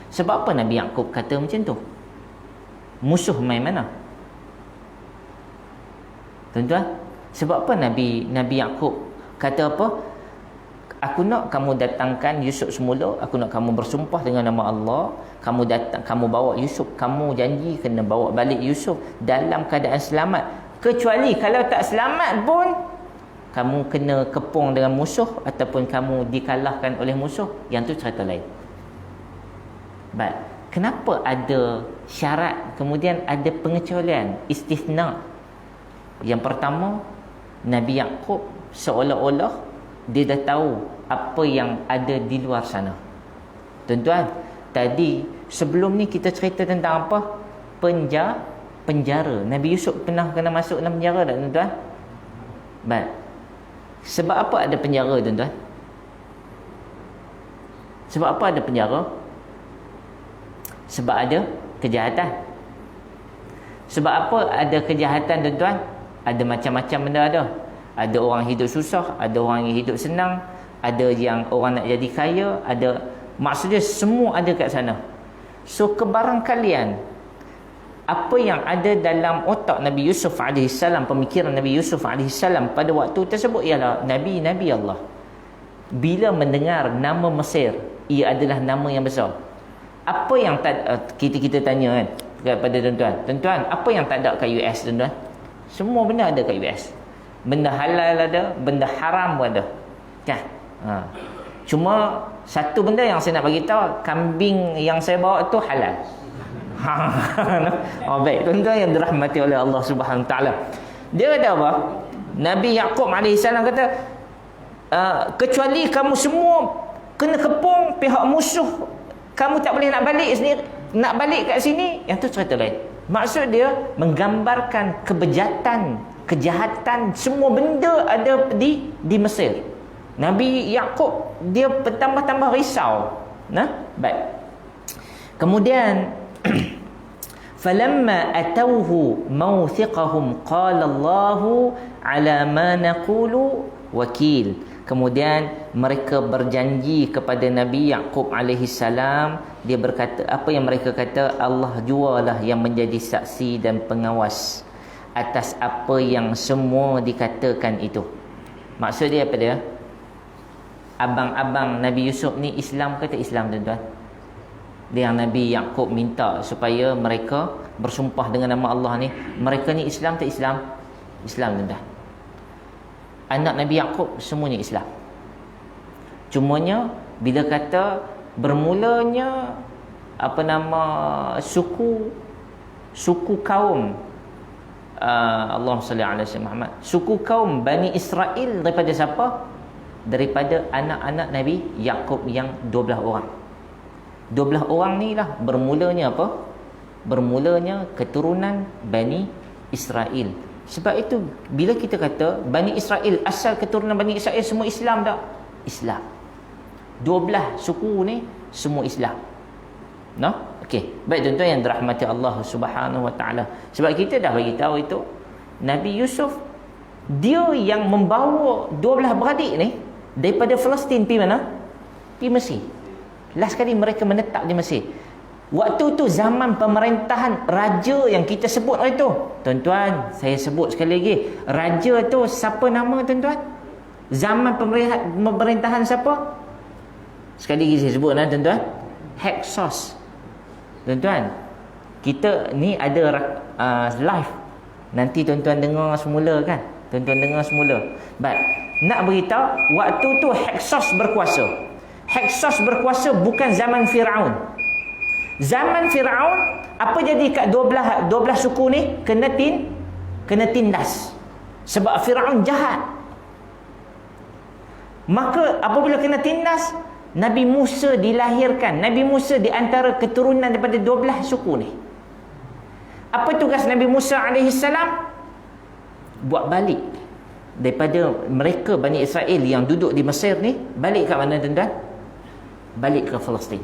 sebab apa Nabi Yaqub kata macam tu? Musuh main mana? Tuan-tuan, sebab apa Nabi Yaqub kata apa? Aku nak kamu datangkan Yusuf semula, aku nak kamu bersumpah dengan nama Allah, kamu bawa Yusuf, kamu janji kena bawa balik Yusuf dalam keadaan selamat. Kecuali kalau tak selamat pun kamu kena kepung dengan musuh ataupun kamu dikalahkan oleh musuh, yang tu cerita lain. Baik, kenapa ada syarat kemudian ada pengecualian, istisna? Yang pertama, Nabi Yaqub seolah-olah dia dah tahu apa yang ada di luar sana. Tuan-tuan, tadi sebelum ni kita cerita tentang apa? Penjara. Nabi Yusuf pernah kena masuk dalam penjara tak tuan-tuan? Baik. Sebab apa ada penjara tuan-tuan? Sebab apa ada penjara? Sebab ada kejahatan. Sebab apa ada kejahatan tuan-tuan? Ada macam-macam benda ada. Ada orang hidup susah, ada orang yang hidup senang, ada yang orang nak jadi kaya, ada, maksudnya semua ada kat sana. So kebarangkalian apa yang ada dalam otak Nabi Yusuf AS, pemikiran Nabi Yusuf AS pada waktu tersebut ialah Nabi Allah bila mendengar nama Mesir, ia adalah nama yang besar. Apa yang kita tanya kan kepada tuan-tuan, apa yang tak ada kat US tuan-tuan? Semua benda ada kat US. Benda halal ada, benda haram pun ada. Kan? Cuma satu benda yang saya nak bagi tahu, kambing yang saya bawa tu halal. Baik, tuan-tuan yang dirahmati oleh Allah Subhanahu taala. Dia kata apa? Nabi Yaqub AS kata, kecuali kamu semua kena kepung pihak musuh, kamu tak boleh nak balik sendiri, nak balik kat sini, yang tu cerita lain. Maksud dia menggambarkan kejahatan, semua benda ada di Mesir. Nabi Yaqub dia bertambah-tambah risau. Baik. Kemudian falamma atawhu mawthiqahum qala Allahu ala ma naqulu wakil. Kemudian mereka berjanji kepada Nabi Yaqub alaihi salam, dia berkata, apa yang mereka kata, Allah jualah yang menjadi saksi dan pengawas atas apa yang semua dikatakan itu. Maksud dia apa dia? Abang-abang Nabi Yusuf ni Islam ke tak Islam, tuan-tuan? Dia yang Nabi Yaqub minta supaya mereka bersumpah dengan nama Allah ni, mereka ni Islam tak Islam? Islam, tuan-tuan. Anak Nabi Yaqub semuanya Islam. Cumanya bila kata bermulanya suku kaum Allahumma salli ala sayyidina Muhammad, suku kaum Bani Israel daripada siapa? Daripada anak-anak Nabi Yaqub yang 12 orang. 12 orang ni lah bermulanya apa? Bermulanya keturunan Bani Israel. Sebab itu bila kita kata Bani Israel, asal keturunan Bani Israel semua Islam tak? Islam. 12 suku ni semua Islam. No? Okey. Baik tuan-tuan yang dirahmati Allah Subhanahu Wa Taala. Sebab kita dah bagi tahu itu Nabi Yusuf dia yang membawa 12 beradik ni daripada Palestin pergi mana? Pergi Mesir. Last kali mereka menetap di Mesir. Waktu tu zaman pemerintahan raja yang kita sebut hari tu. Tuan-tuan, saya sebut sekali lagi. Raja tu siapa nama, tuan-tuan? Zaman pemerintahan siapa? Sekali lagi saya sebut, tuan-tuan. Hyksos. Tuan-tuan, kita ni ada live. Nanti tuan-tuan dengar semula kan? Tuan-tuan dengar semula. Baik, nak beritahu, waktu tu Hyksos berkuasa. Hyksos berkuasa bukan zaman Firaun. Zaman Firaun, apa jadi kat 12 suku ni? Kena tindas. Sebab Firaun jahat. Maka apabila kena tindas, Nabi Musa dilahirkan. Nabi Musa di antara keturunan daripada 12 suku ni. Apa tugas Nabi Musa alaihi salam? Buat balik daripada mereka Bani Israel yang duduk di Mesir ni, balik kat mana, tuan-tuan? Balik ke Palestin.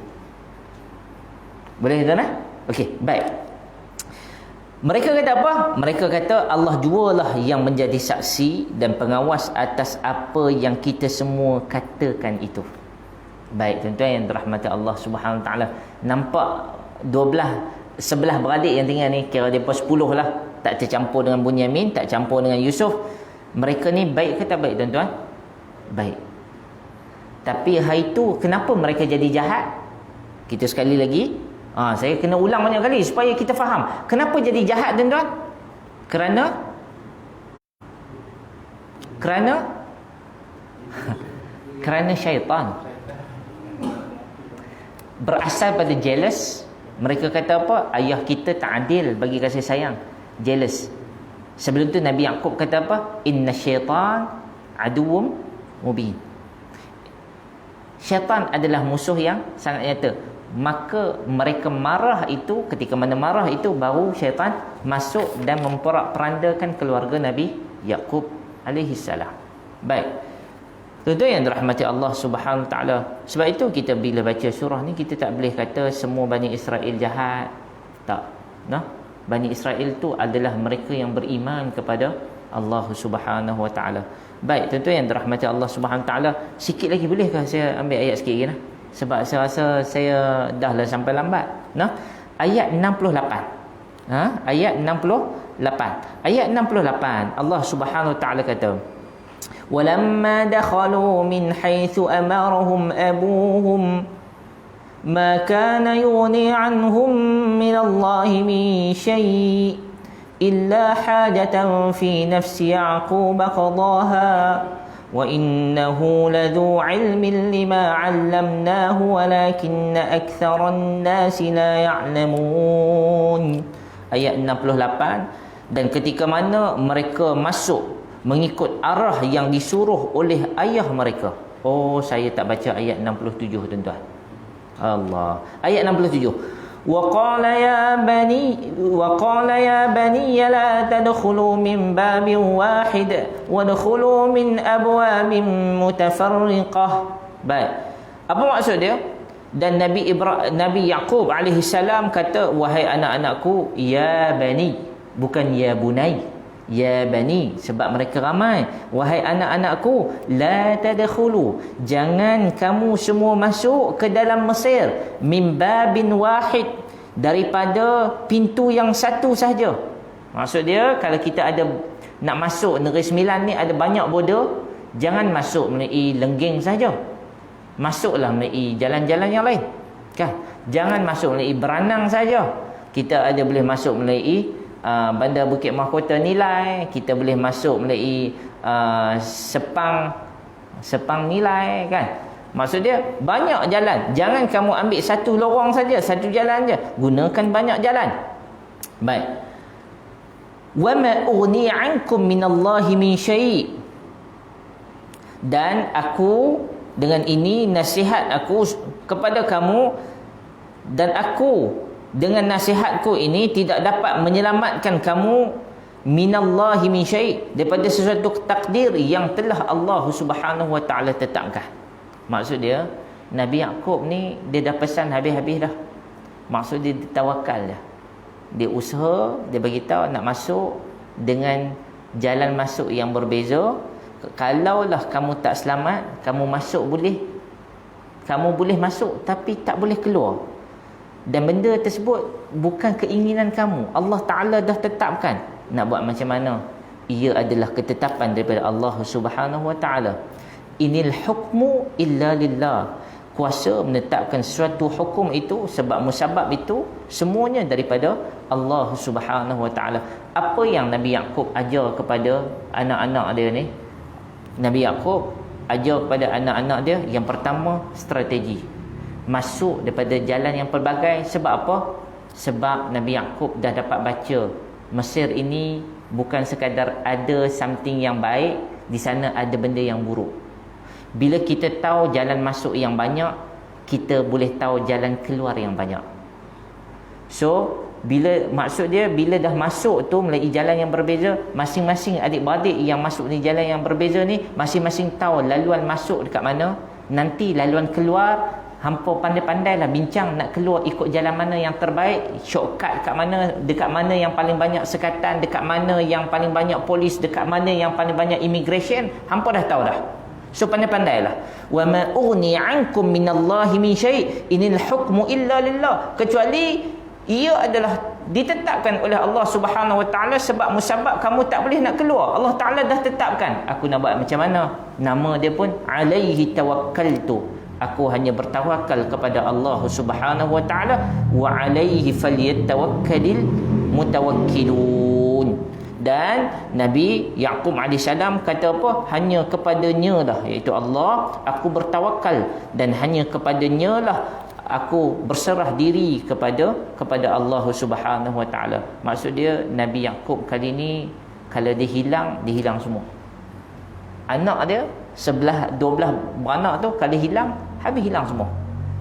Boleh, tuan-tuan? Okey, baik. Mereka kata apa? Mereka kata Allah jualah yang menjadi saksi dan pengawas atas apa yang kita semua katakan itu. Baik, tuan-tuan yang dirahmati Allah Subhanahu Wa Taala. Nampak 11 beradik yang tinggal ni, kira dia 10 lah. Tak tercampur dengan Bunyamin, tak campur dengan Yusuf. Mereka ni baik ke tak baik, tuan-tuan? Baik. Tapi hari tu kenapa mereka jadi jahat? Kita sekali lagi, saya kena ulang banyak kali supaya kita faham. Kenapa jadi jahat, tuan-tuan? Kerana syaitan. Berasal pada jealous. Mereka kata apa? Ayah kita tak adil bagi kasih sayang. Jealous. Sebelum tu Nabi Yaqub kata apa? Inna syaitan aduwwum mubin. Syaitan adalah musuh yang sangat nyata. Maka mereka marah itu, ketika mana marah itu baru syaitan masuk dan memperandakan keluarga Nabi Yaqub alaihi salam. Baik. Tuan-tuan yang dirahmati Allah Subhanahu Wa Taala. Sebab itu kita bila baca surah ni, kita tak boleh kata semua Bani Israel jahat. Tak. Nah, Bani Israel tu adalah mereka yang beriman kepada Allah Subhanahu Wa Taala. Baik, tuan-tuan yang dirahmati Allah Subhanahu Wa Taala, sikit lagi bolehkah saya ambil ayat sikit lagi nah? Sebab saya rasa saya dah lah sampai lambat. Nah, ayat 68. Ayat 68. Ayat 68 Allah Subhanahu Wa Taala kata, "Walamma dakhalu min haitsu amarahum abuhum ma kana yughni 'anhum min Allah min syai' illa hajatan fi nafsi Ya'qub qadaha wa innahu ladhu 'ilmin lima 'allamnahu walakinna aktharan nasi la ya'lamun." Ayat 68. Dan ketika mana mereka masuk mengikut arah yang disuruh oleh ayah mereka. Saya tak baca ayat 67, tuan-tuan. Allah. Ayat 67. وقال يا بني لا تدخلوا من باب واحد وادخلوا من أبواب متفرقة. Baik. Apa maksud dia? Dan Nabi Yaqub alaihi salam kata, wahai anak-anakku, ya bani, bukan ya bunai, ya bani, sebab mereka ramai. Wahai anak-anakku, la tadkhulu, jangan kamu semua masuk ke dalam Mesir, min babin wahid, daripada pintu yang satu sahaja. Maksud dia, kalau kita ada nak masuk Negeri Sembilan ni ada banyak border, jangan masuk melalui Lenggeng saja, masuklah melalui jalan-jalan yang lain, kan? Jangan masuk melalui Beranang saja. Kita ada boleh masuk melalui Bandar Bukit Mahkota Nilai, kita boleh masuk melalui Sepang Nilai, kan? Maksud dia banyak jalan. Jangan kamu ambil satu lorong saja, satu jalan saja. Gunakan banyak jalan. Baik. Wa ma ughni 'ankum minallahi min syai'. Dan aku, dengan ini nasihat aku kepada kamu, dan aku dengan nasihatku ini tidak dapat menyelamatkan kamu minallahi min syai', daripada sesuatu takdir yang telah Allah Subhanahu wa taala tetapkan. Maksud dia, Nabi Yaqub ni dia dah pesan habis-habis dah. Maksud dia tawakal dah. Dia usaha, dia bagi tahu nak masuk dengan jalan masuk yang berbeza. Kalaulah kamu tak selamat, kamu masuk boleh, kamu boleh masuk tapi tak boleh keluar. Dan benda tersebut bukan keinginan kamu, Allah Ta'ala dah tetapkan. Nak buat macam mana? Ia adalah ketetapan daripada Allah Subhanahu wa Ta'ala. Inil hukmu illa lillah. Kuasa menetapkan suatu hukum itu, sebab musabab itu semuanya daripada Allah Subhanahu wa Ta'ala. Apa yang Nabi Yaqub ajar kepada anak-anak dia ni? Nabi Yaqub ajar kepada anak-anak dia, yang pertama, strategi. Masuk daripada jalan yang pelbagai. Sebab apa? Sebab Nabi Yaqub dah dapat baca Mesir ini bukan sekadar ada something yang baik, di sana ada benda yang buruk. Bila kita tahu jalan masuk yang banyak, kita boleh tahu jalan keluar yang banyak. So, maksud dia, bila dah masuk tu melalui jalan yang berbeza, masing-masing adik-beradik yang masuk di jalan yang berbeza ni, masing-masing tahu laluan masuk dekat mana, nanti laluan keluar, hampa pandai-pandailah bincang nak keluar ikut jalan mana yang terbaik, shortcut kat mana, dekat mana yang paling banyak sekatan, dekat mana yang paling banyak polis, dekat mana yang paling banyak immigration, hampa dah tahu dah. So pandai-pandailah. Wa ma ughni 'ankum minallahi min syai', inil hukmu illa lillah. Kecuali ia adalah ditetapkan oleh Allah Subhanahu wa Ta'ala, sebab musabab kamu tak boleh nak keluar. Allah Ta'ala dah tetapkan. Aku nak buat macam mana? Nama dia pun alaihi tawakkaltu. Aku hanya bertawakal kepada Allah Subhanahu wa Ta'ala. Wa alaihi falyatawakkalil mutawakkilun. Dan Nabi Yaqub AS kata apa? Hanya kepadanya lah, iaitu Allah, aku bertawakal, dan hanya kepadanya lah aku berserah diri kepada Allah Subhanahu wa Ta'ala. Maksud dia, Nabi Yaqub kali ni kalau dia hilang semua. Anak dia 12 beranak tu kalau hilang, habis hilang semua.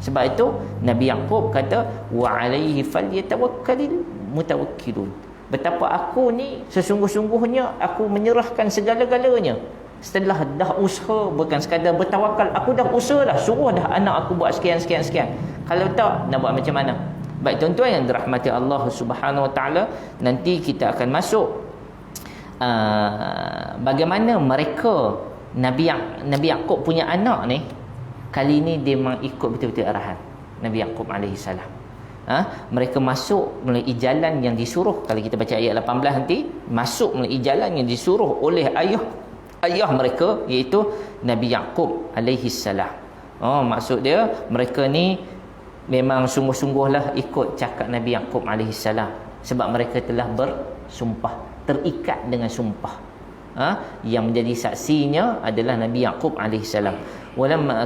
Sebab itu Nabi Yaqub kata, wa alaihi falyatawakkalil mutawakkilun. Betapa aku ni sesungguh-sungguhnya aku menyerahkan segala-galanya. Setelah dah usaha, bukan sekadar bertawakal, aku dah usaha dah, suruh dah anak aku buat sekian. Kalau tak, nak buat macam mana? Baik tuan-tuan yang dirahmati Allah Subhanahu wa Ta'ala, nanti kita akan masuk bagaimana mereka Nabi Yaqub punya anak ni, kali ni dia memang ikut betul-betul arahan Nabi Yaqub alaihi salam. Mereka masuk melalui jalan yang disuruh. Kalau kita baca ayat 18 nanti, masuk melalui jalan yang disuruh oleh ayah mereka, iaitu Nabi Yaqub alaihi salam. Maksud dia, mereka ni memang sungguh-sungguhlah ikut cakap Nabi Yaqub alaihi salam, sebab mereka telah bersumpah, terikat dengan sumpah. Yang menjadi saksinya adalah Nabi Yaqub alaihi salam.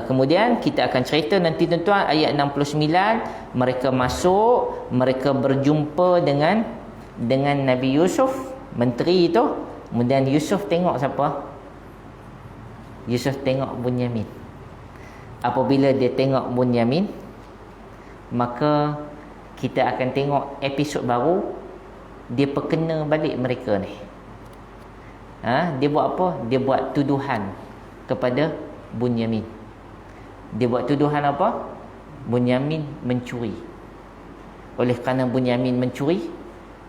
Kemudian kita akan cerita nanti tuan-tuan, ayat 69, mereka masuk, mereka berjumpa dengan Nabi Yusuf, menteri itu. Kemudian Yusuf tengok siapa? Yusuf tengok Bunyamin. Apabila dia tengok Bunyamin, maka kita akan tengok episod baru, dia perkena balik mereka ni. Dia buat apa? Dia buat tuduhan kepada Bunyamin. Dia buat tuduhan apa? Bunyamin mencuri. Oleh kerana Bunyamin mencuri,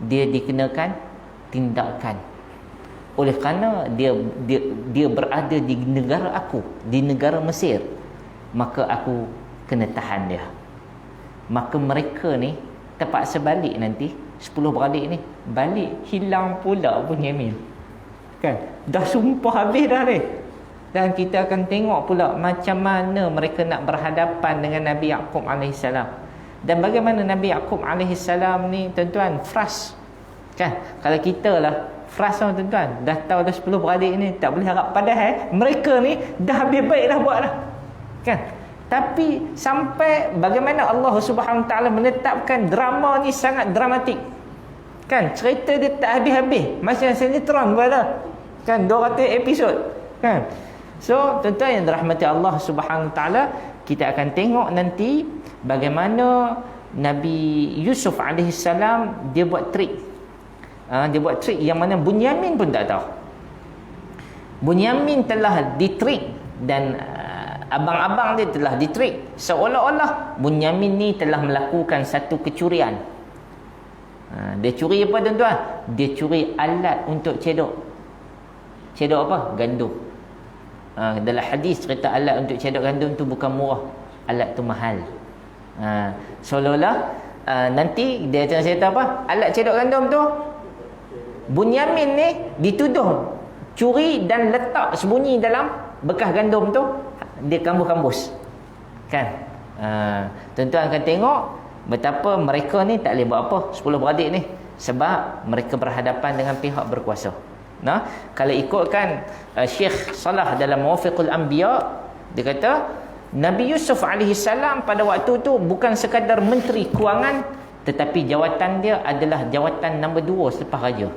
dia dikenakan tindakan. Oleh kerana dia berada di negara aku, di negara Mesir, maka aku kena tahan dia. Maka mereka ni terpaksa balik nanti. 10 beradik ni balik, hilang pula Bunyamin, kan? Dah sumpah habis dah ni. Dan kita akan tengok pula macam mana mereka nak berhadapan dengan Nabi Yaqub AS. Dan bagaimana Nabi Yaqub AS ni, tuan-tuan, frust, kan? Kalau kita lah frust, tuan-tuan, dah tahu dah 10 beradik ni tak boleh harap padahal mereka ni dah habis baik dah buat dah, kan? Tapi sampai bagaimana Allah Subhanahu Wa Taala menetapkan drama ni sangat dramatik, kan? Cerita dia tak habis-habis, macam sinetron pada, kan, 200 episod, kan? So tuan-tuan yang dirahmati Allah Subhanahu Wa Taala, kita akan tengok nanti bagaimana Nabi Yusuf alaihissalam dia buat trik. Dia buat trik yang mana Bunyamin pun tak tahu. Bunyamin telah ditrik dan abang-abang dia telah ditrik, seolah-olah Bunyamin ni telah melakukan satu kecurian. Dia curi apa, tuan-tuan? Dia curi alat untuk cedok. Cedok apa? Gandum. Dalam hadis cerita alat untuk cedok gandum tu bukan murah, alat tu mahal. Seolah-olah nanti dia cerita apa? Alat cedok gandum tu Bunyamin ni dituduh curi dan letak sembunyi dalam bekas gandum tu, dia kambus-kambus, kan? Tuan-tuan akan tengok betapa mereka ni tak boleh buat apa, 10 beradik ni, sebab mereka berhadapan dengan pihak berkuasa. Nah, kalau ikutkan Syekh Salah dalam Muwafiqul Anbiya, dia kata Nabi Yusuf alaihissalam pada waktu tu bukan sekadar menteri kewangan, tetapi jawatan dia adalah jawatan nombor 2 selepas raja.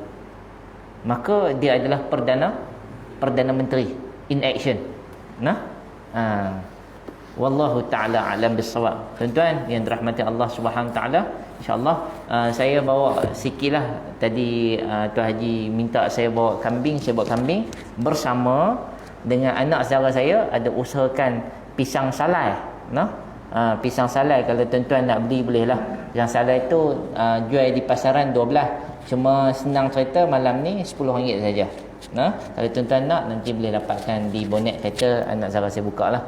Maka dia adalah Perdana Menteri in action. Nah, wallahu taala alam bissawab. Tuan-tuan yang dirahmati Allah Subhanahu taala, insya-Allah saya bawa sikitlah tadi. Tuan Haji minta saya bawa kambing, saya bawa kambing bersama dengan anak saudara saya. Ada usahakan pisang salai, nah. Pisang salai kalau tuan-tuan nak beli bolehlah. Pisang salai tu jual di pasaran 12. Cuma senang cerita malam ni RM10 saja. Nah, kalau tuan-tuan nak nanti boleh dapatkan di bonet kereta anak saudara saya bukalah.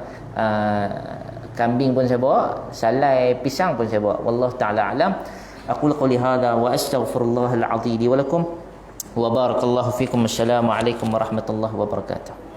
Kambing pun saya bawa, salai pisang pun saya bawa. Wallahu taala alam. Aqul qouli hadza wa astaghfirullahal azim li wa lakum wa barakallahu fikum. Assalamualaikum warahmatullahi wabarakatuh.